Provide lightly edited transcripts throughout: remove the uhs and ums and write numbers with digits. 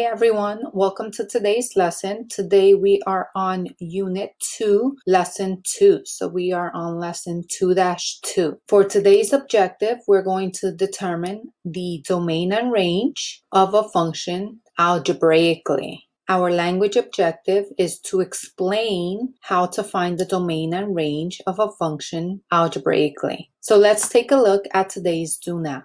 everyone, welcome to today's lesson. Today we are on Unit 2, Lesson 2. So we are on Lesson 2-2. For today's objective, we're going to determine the domain and range of a function algebraically. Our language objective is to explain how to find the domain and range of a function algebraically. So let's take a look at today's do now.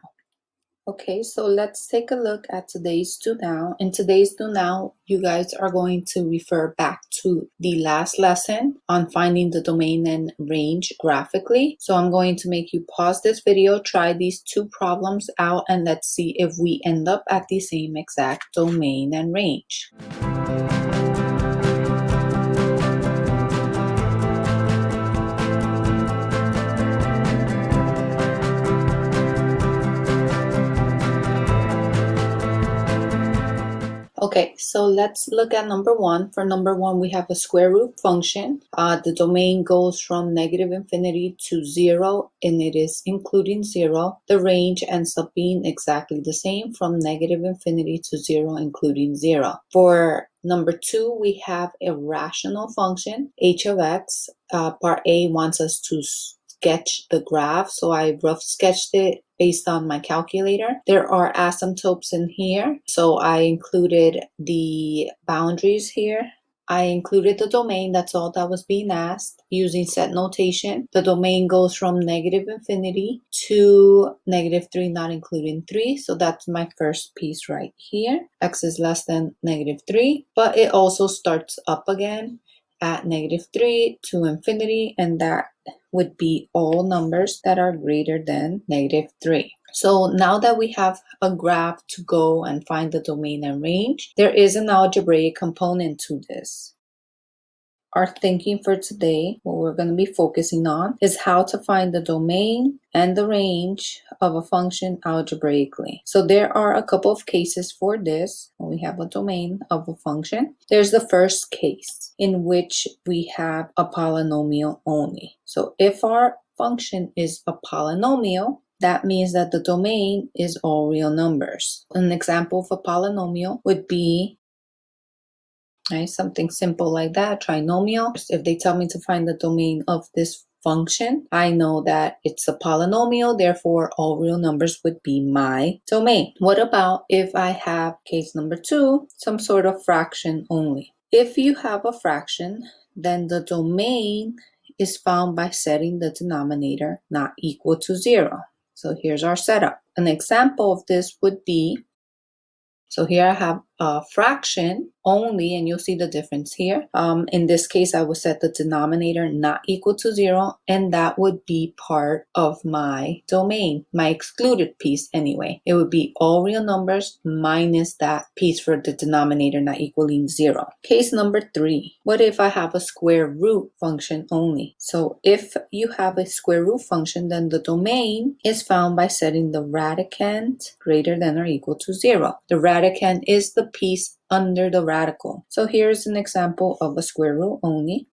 Okay, so let's take a look at today's do now. In today's do now, you guys are going to refer back to the last lesson on finding the domain and range graphically. So I'm going to make you pause this video, try these two problems out, and let's see if we end up at the same exact domain and range. Okay, so let's look at number one. For number one, we have a square root function. The domain goes from negative infinity to 0, and it is including 0. The range ends up being exactly the same, from negative infinity to 0, including 0. For number two, we have a rational function, h of x. Part A wants us to sketch the graph, so I rough sketched it based on my calculator. There are asymptotes in here, so I included the boundaries here. I included the domain, that's all that was being asked, using set notation. The domain goes from negative infinity to negative 3, not including 3. So that's my first piece right here. X is less than negative 3, but it also starts up again at negative 3 to infinity, and that would be all numbers that are greater than negative 3. So now that we have a graph to go and find the domain and range, there is an algebraic component to this. Our thinking for today, what we're going to be focusing on, is how to find the domain and the range of a function algebraically. So there are a couple of cases for this when we have a domain of a function. There's the first case in which we have a polynomial only. So if our function is a polynomial, that means that the domain is all real numbers. An example of a polynomial would be something simple like that, trinomial. If they tell me to find the domain of this function, I know that it's a polynomial, therefore all real numbers would be my domain. What about if I have case number two, some sort of fraction only? If you have a fraction, then the domain is found by setting the denominator not equal to 0. So here's our setup. An example of this would be, so here I have a fraction only, and you'll see the difference here. In this case, I would set the denominator not equal to 0, and that would be part of my domain, my excluded piece anyway. It would be all real numbers minus that piece for the denominator not equaling 0. Case number 3, what if I have a square root function only? So if you have a square root function, then the domain is found by setting the radicand greater than or equal to 0. The radicand is the piece under the radical. So here's an example of a square root only.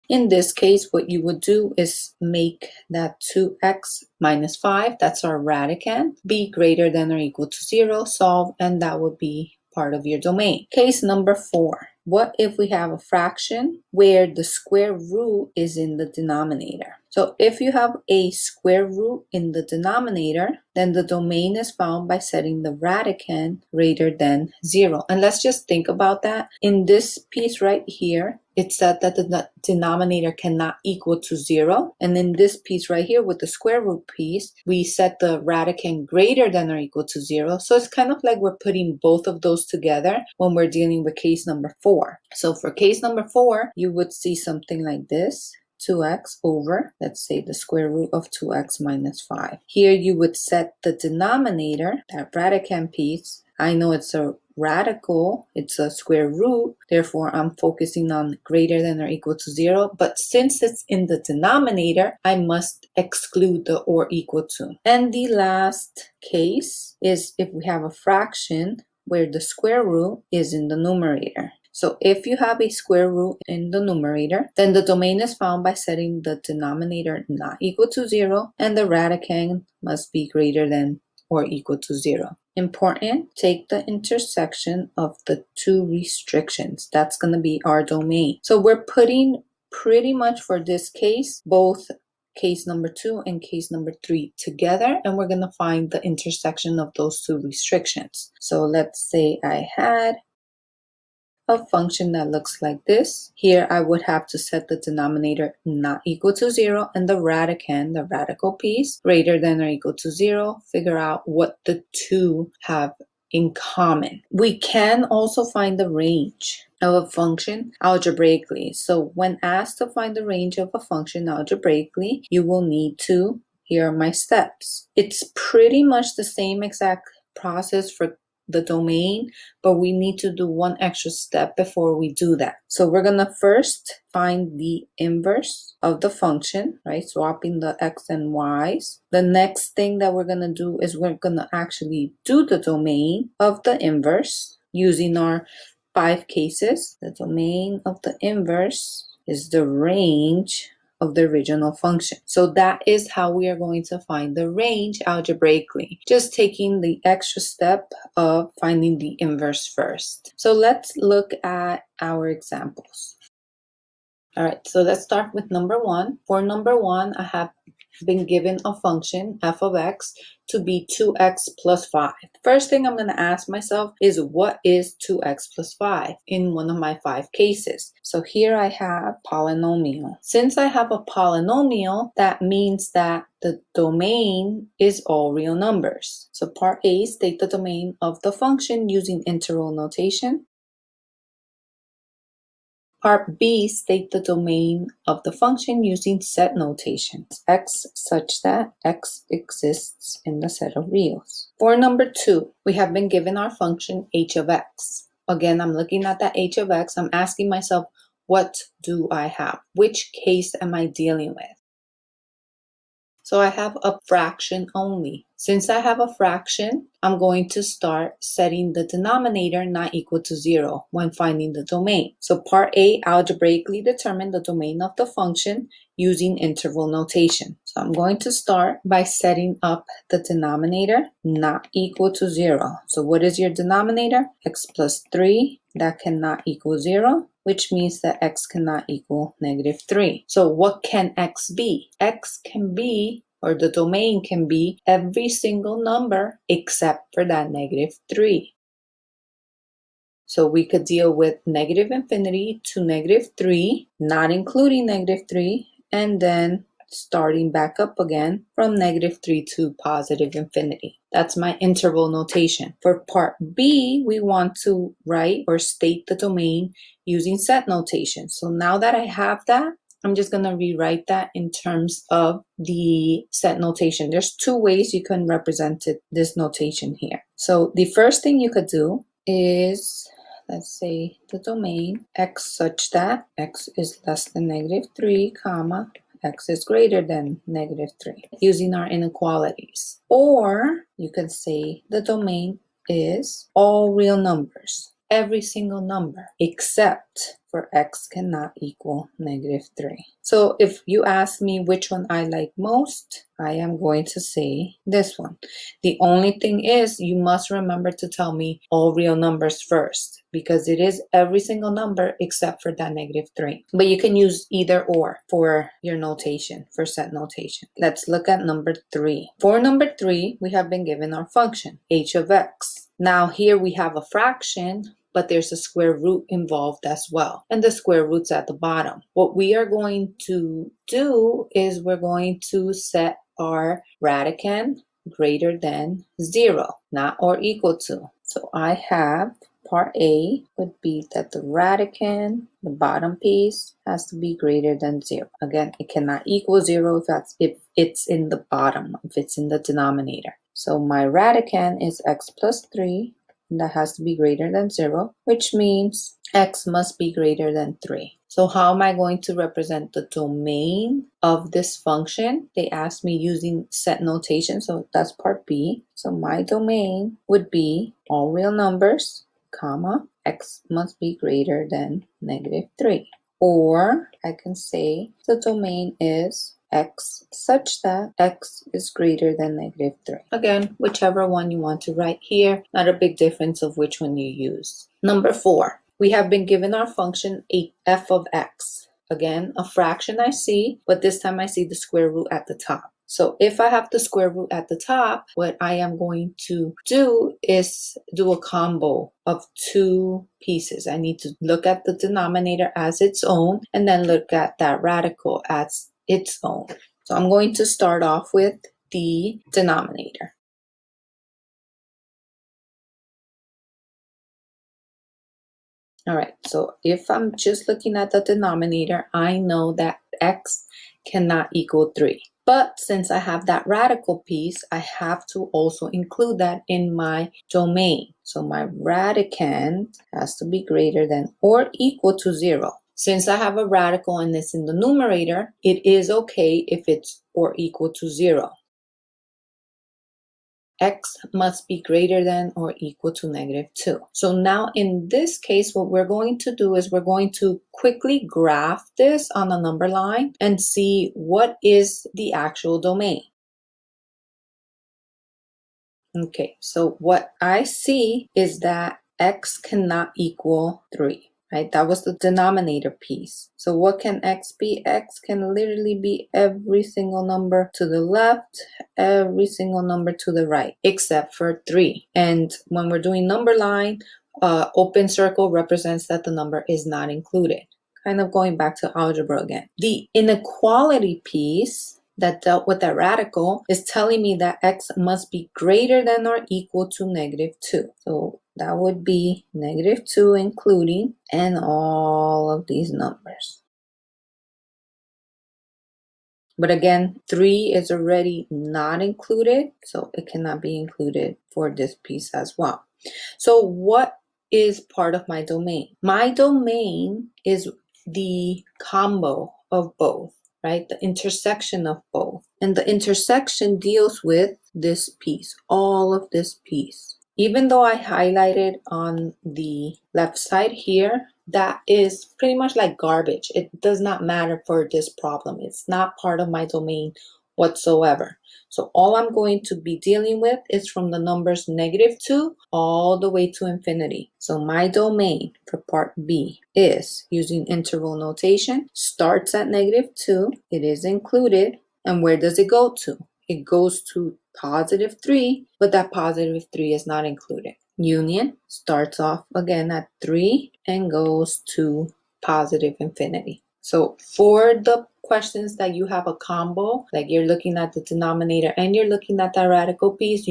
In this case, what you would do is make that 2x minus 5, that's our radicand, be greater than or equal to 0, solve, and that would be part of your domain. Case number 4. What if we have a fraction where the square root is in the denominator? So if you have a square root in the denominator, then the domain is found by setting the radicand greater than 0. And let's just think about that. In this piece right here, it said that the denominator cannot equal to 0. And in this piece right here with the square root piece, we set the radicand greater than or equal to 0. So it's kind of like we're putting both of those together when we're dealing with case number 4. So for case number 4, you would see something like this. 2x over, let's say, the square root of 2x minus 5. Here you would set the denominator, that radicand piece. I know it's a radical, it's a square root, therefore I'm focusing on greater than or equal to 0. But since it's in the denominator, I must exclude the or equal to. And the last case is if we have a fraction where the square root is in the numerator. So if you have a square root in the numerator, then the domain is found by setting the denominator not equal to 0, and the radicand must be greater than or equal to 0. Important, take the intersection of the two restrictions. That's going to be our domain. So we're putting pretty much for this case, both case number 2 and case number 3 together, and we're going to find the intersection of those two restrictions. So let's say I had a function that looks like this. Here I would have to set the denominator not equal to 0 and the radicand, the radical piece, greater than or equal to 0. Figure out what the two have in common. We can also find the range of a function algebraically. So when asked to find the range of a function algebraically, you will need to, here are my steps. It's pretty much the same exact process for the domain, but we need to do one extra step before we do that. So we're going to first find the inverse of the function, right? Swapping the x and y's. The next thing that we're going to do is we're going to actually do the domain of the inverse using our 5 cases. The domain of the inverse is the range of the original function. So that is how we are going to find the range algebraically, just taking the extra step of finding the inverse first. So let's look at our examples. All right, so let's start with number 1. For number 1, I have been given a function, f of x, to be 2x plus 5. First thing I'm going to ask myself is, what is 2x plus 5 in one of my 5 cases? So here I have polynomial. Since I have a polynomial, that means that the domain is all real numbers. So part A, state the domain of the function using integral notation. Part B, state the domain of the function using set notation. X such that x exists in the set of reals. For number 2, we have been given our function h of x. Again, I'm looking at that h of x. I'm asking myself, what do I have? Which case am I dealing with? So I have a fraction only. Since I have a fraction, I'm going to start setting the denominator not equal to 0 when finding the domain. So part A, algebraically determine the domain of the function using interval notation. So I'm going to start by setting up the denominator not equal to 0. So what is your denominator? X plus 3, that cannot equal 0, which means that x cannot equal negative 3. So what can x be? X can be, or the domain can be, every single number except for that negative 3. So we could deal with negative infinity to negative 3, not including negative 3, and then starting back up again from negative 3 to positive infinity. That's my interval notation. For part B, we want to write or state the domain using set notation. So now that I have that, I'm just going to rewrite that in terms of the set notation. There's 2 ways you can represent this notation here. So the first thing you could do is, let's say the domain x such that x is less than negative 3, comma, x is greater than negative 3, using our inequalities. Or you can say the domain is all real numbers, every single number, except for x cannot equal negative 3. So if you ask me which one I like most, I am going to say this one. The only thing is, you must remember to tell me all real numbers first, because it is every single number except for that negative 3. But you can use either or for your notation, for set notation. Let's look at number 3. For number 3, we have been given our function, h of x. Now here we have a fraction, but there's a square root involved as well. And the square root's at the bottom. What we are going to do is we're going to set our radicand greater than 0, not or equal to. So I have part A would be that the radicand, the bottom piece, has to be greater than 0. Again, it cannot equal 0 if it's in the bottom, if it's in the denominator. So my radicand is x plus 3. And that has to be greater than 0, which means x must be greater than 3. So how am I going to represent the domain of this function? They asked me using set notation, so that's part B. So my domain would be all real numbers, comma, x must be greater than negative 3. Or I can say the domain is x such that x is greater than -3. Again, whichever one you want to write here, not a big difference of which one you use. Number 4, we have been given our function f of x. Again, a fraction I see, but this time I see the square root at the top. So if I have the square root at the top, what I am going to do is do a combo of 2 pieces. I need to look at the denominator as its own and then look at that radical as its own. So I'm going to start off with the denominator. All right, so if I'm just looking at the denominator, I know that x cannot equal 3. But since I have that radical piece, I have to also include that in my domain. So my radicand has to be greater than or equal to 0. Since I have a radical and it's in the numerator, it is okay if it's or equal to 0. X must be greater than or equal to -2. So now in this case, what we're going to do is we're going to quickly graph this on a number line and see what is the actual domain. Okay, so what I see is that x cannot equal 3. Right? That was the denominator piece. So what can x be? X can literally be every single number to the left, every single number to the right, except for 3. And when we're doing number line, open circle represents that the number is not included. Kind of going back to algebra again. The inequality piece that dealt with that radical is telling me that x must be greater than or equal to -2. So that would be -2 including and all of these numbers. But again, 3 is already not included, so it cannot be included for this piece as well. So what is part of my domain? My domain is the combo of both. Right? The intersection of both. And the intersection deals with this piece, all of this piece. Even though I highlighted on the left side here, that is pretty much like garbage. It does not matter for this problem. It's not part of my domain whatsoever. So all I'm going to be dealing with is from the numbers -2 all the way to infinity. So my domain for part B is, using interval notation, starts at -2, it is included, and where does it go to? It goes to +3, but that +3 is not included. Union starts off again at 3 and goes to +infinity. So for the questions that you have a combo, like you're looking at the denominator and you're looking at that radical piece,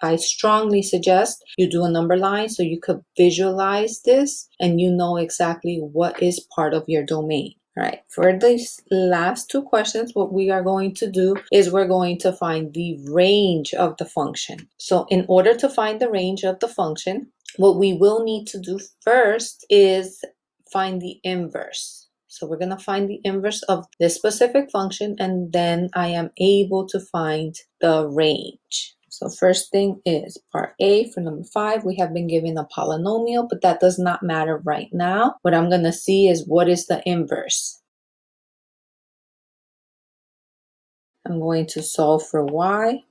I strongly suggest you do a number line so you could visualize this and you know exactly what is part of your domain. All right, for these last 2 questions, what we are going to do is we're going to find the range of the function. So in order to find the range of the function, what we will need to do first is find the inverse. So we're going to find the inverse of this specific function, and then I am able to find the range. So first thing is part A for number 5. We have been given a polynomial, but that does not matter right now. What I'm going to see is what is the inverse. I'm going to solve for y.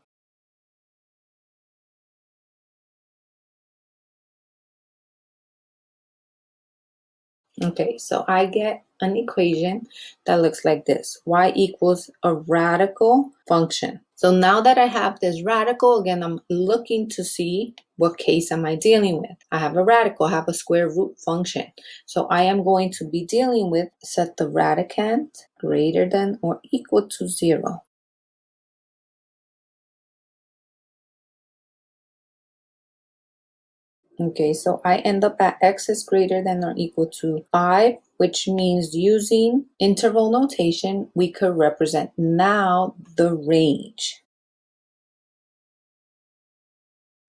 Okay, so I get an equation that looks like this. Y equals a radical function. So now that I have this radical, again, I'm looking to see what case am I dealing with. I have a radical, I have a square root function. So I am going to be dealing with set the radicand greater than or equal to 0. Okay, so I end up at x is greater than or equal to 5, which means using interval notation, we could represent now the range.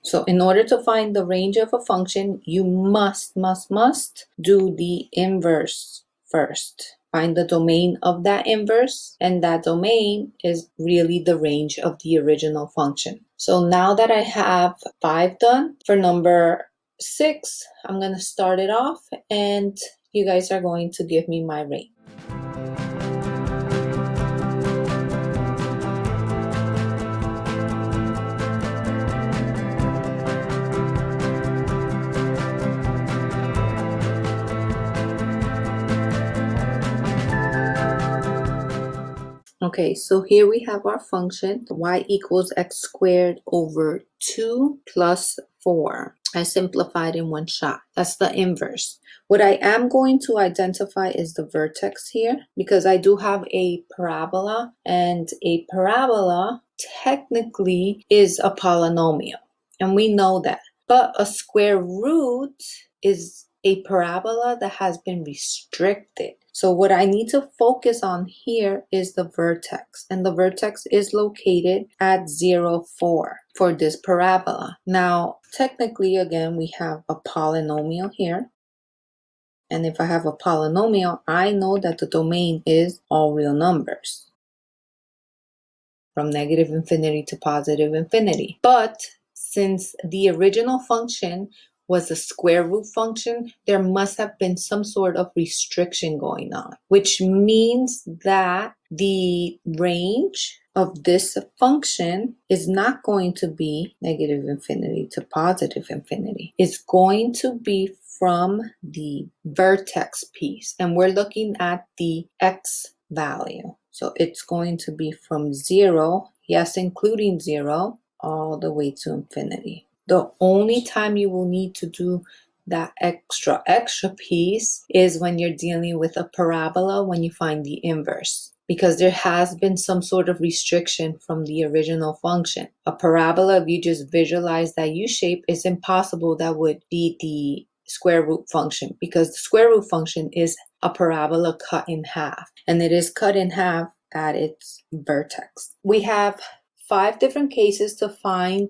So in order to find the range of a function, you must do the inverse first. Find the domain of that inverse, and that domain is really the range of the original function. So now that I have 5 done, for number 6, I'm going to start it off, and you guys are going to give me my range. Okay, so here we have our function, y equals x squared over 2 plus 4. I simplified in one shot. That's the inverse. What I am going to identify is the vertex here because I do have a parabola, and a parabola technically is a polynomial, and we know that. But a square root is a parabola that has been restricted. So what I need to focus on here is the vertex, and the vertex is located at 0, 4 for this parabola. Now, technically, again, we have a polynomial here. And if I have a polynomial, I know that the domain is all real numbers from negative infinity to positive infinity. But since the original function was a square root function, there must have been some sort of restriction going on, which means that the range of this function is not going to be negative infinity to positive infinity. It's going to be from the vertex piece, and we're looking at the x value. So it's going to be from 0, yes, including 0, all the way to infinity. The only time you will need to do that extra piece is when you're dealing with a parabola, when you find the inverse, because there has been some sort of restriction from the original function. A parabola, if you just visualize that U-shape, it's impossible that would be the square root function, because the square root function is a parabola cut in half, and it is cut in half at its vertex. We have 5 different cases to find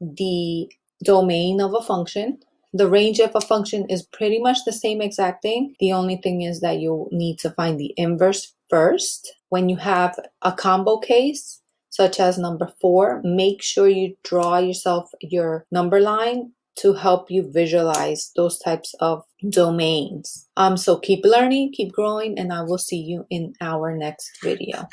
the domain of a function. The range of a function is pretty much the same exact thing. The only thing is that you'll need to find the inverse first. When you have a combo case, such as number 4, make sure you draw yourself your number line to help you visualize those types of domains. So keep learning, keep growing, and I will see you in our next video.